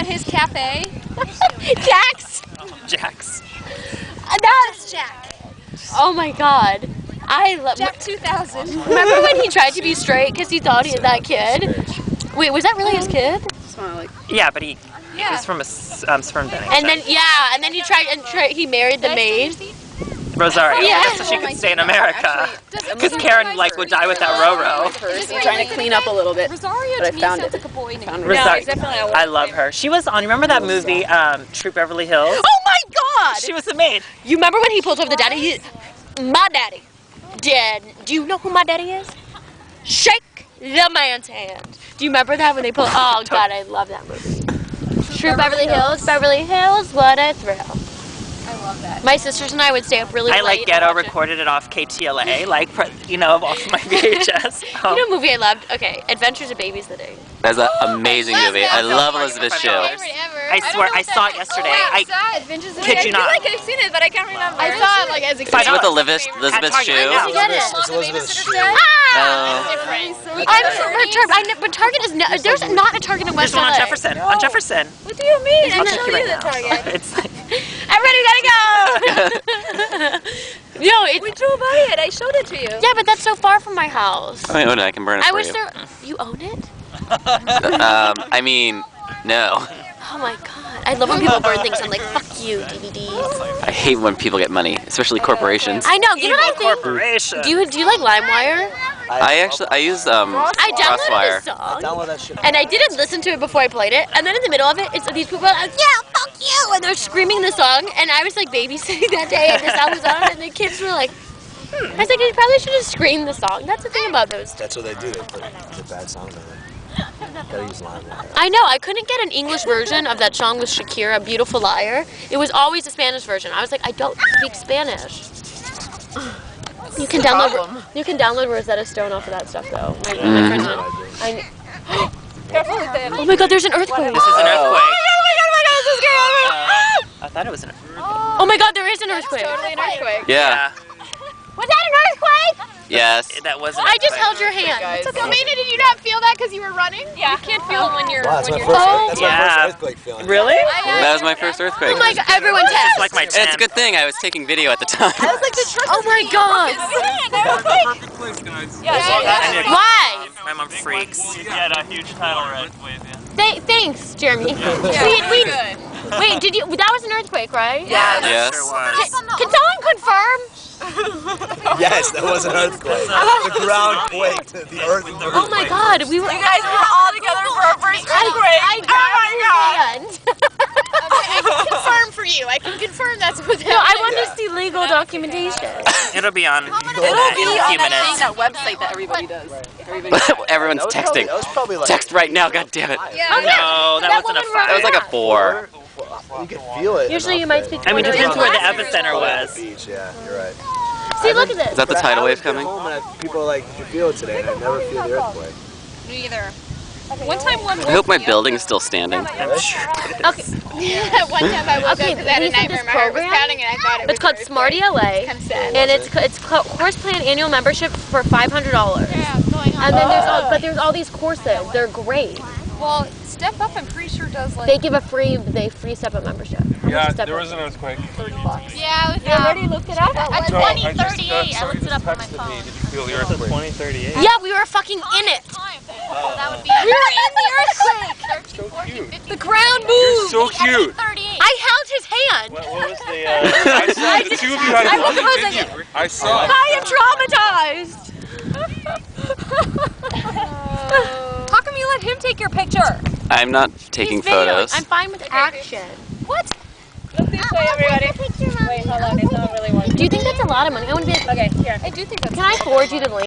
at his cafe? Jax. Jax. That's Jack. Oh my God. I love Jack 2000. Remember when he tried to be straight because he thought he had that kid? Wait, was that really his kid? Yeah, but he was from a sperm donation. And then he tried he married the maid. Rosario. Yeah. So she could stay in America. Because Karen would die with that Roro. I'm trying to clean up a little bit. Rosario but I to me found sounds it. like a boy name. I love her. She was on, remember that movie, Troop Beverly Hills? Oh my God! She was the maid. You remember when he pulled over the daddy? My daddy. Dad. Do you know who my daddy is? Shake the man's hand. Do you remember that when they pulled? Oh God, I love that movie. Troop Beverly Hills. Beverly Hills, what a thrill. I love that. My sisters and I would stay up really late. I like ghetto recorded it off KTLA, like, you know, off my VHS. You know a movie I loved? Okay, Adventures of Babysitting. That's an amazing movie. I love Elizabeth Shue. I swear, I saw it yesterday. I kid you not. I feel like I've seen it, but I can't remember. I saw it like as a kid. It's with Elizabeth Shue. It's Elizabeth Shue. I'm so perturbed. But Target is there's not a Target in West There's one LA. on Jefferson. On Jefferson. What do you mean? I'll I'm take you showing right you the now. Target. It's like, Everybody gotta go. No, We drove by it. I showed it to you. yeah, but that's so far from my house. I own it. I can burn it I for wish you. you own it. I mean, no. Oh my God, I love when people burn things. I'm like, fuck you, DVDs. I hate when people get money, especially corporations. I know. You know what I think? corporation. Do you like LimeWire? I use I downloaded Crossfire. this song, Download that shit. and I didn't listen to it before I played it. And then in the middle of it, it's these people are like, yeah, fuck you, and they're screaming the song. And I was like babysitting that day, and the song was on, and the kids were like, I was like, you probably should have screamed the song. That's the thing about those. That's what they do. They put the bad songs on it. Gotta use LimeWire. I know, I couldn't get an English version of that song with Shakira, Beautiful Liar. It was always a Spanish version. I was like, I don't speak Spanish. You can download Rosetta Stone off of that stuff though. My friends Oh my God, there's an earthquake. This is an earthquake. This is scary. I thought it was an earthquake. Oh my God, there is an earthquake. Totally an earthquake. Yeah. Was that an earthquake? Yes. That wasn't. I just held your hand. Amanda, did you not feel that because you were running? Yeah. You can't feel it when you're. Wow, that's my first earthquake feeling. Really? That was my first earthquake. Oh my God, everyone text. It's like my And it's a 10th. good thing I was taking video at the time. I was like, the truck. Oh my God. Perfect place, guys. Why? My mom freaks. Yeah, a huge tidal wave. Thanks, Jeremy. Wait, did you? That was an earthquake, right? Yes. Sure was. Can someone confirm? Yes, that was an earthquake. The ground quaked. The earth. Oh my God, we were. You guys were all together for our first earthquake. I grabbed his hand. I can confirm for you. I can confirm that's what No, I want to see legal documentation. It'll be on. It'll be in a on few that minutes. That website that everybody does. Everyone's texting. That was probably like. Text right now, God damn it. Yeah. No, that wasn't a woman 5. That was like a 4. You can feel it. Usually you might speak. I mean, depends where the epicenter On the was. beach, yeah, you're right. See, look at this. Is that the But tidal I wave always get coming? home and people are like, did you feel it today? And I never feel the earthquake. Me either. One time, I hope my building is still standing. I'm sure. Okay. One time I woke Okay, up because I had a we see nightmare. this My heart was program? pounding and I thought it was It's called Smarty LA, kind of sad. and it's course plan annual membership for $500. Yeah, it's going on. And then there's all these courses. They're great. Well, Step Up, I'm pretty sure does like. They give a free step up membership. Yeah, there was an earthquake. Yeah, it was. You already looked it up? At No, 2038, I looked it up on my texted phone. me. Did you feel the earthquake? 2038. Yeah, we were fucking in it. That would be. We were in the earthquake. So cute. The ground moved. So cute. 38. I held his hand. What was the? I saw the two of you had I a was moment, like- didn't you? I saw. I am traumatized. How come you let him take your picture? I'm not taking He's videoing. photos. I'm fine with action. What? Look this way, everybody. Wait, hold on. It's not really working. Do you think that's a lot of money? I want to be like, Okay, here. I do think that's. can I forward you the link?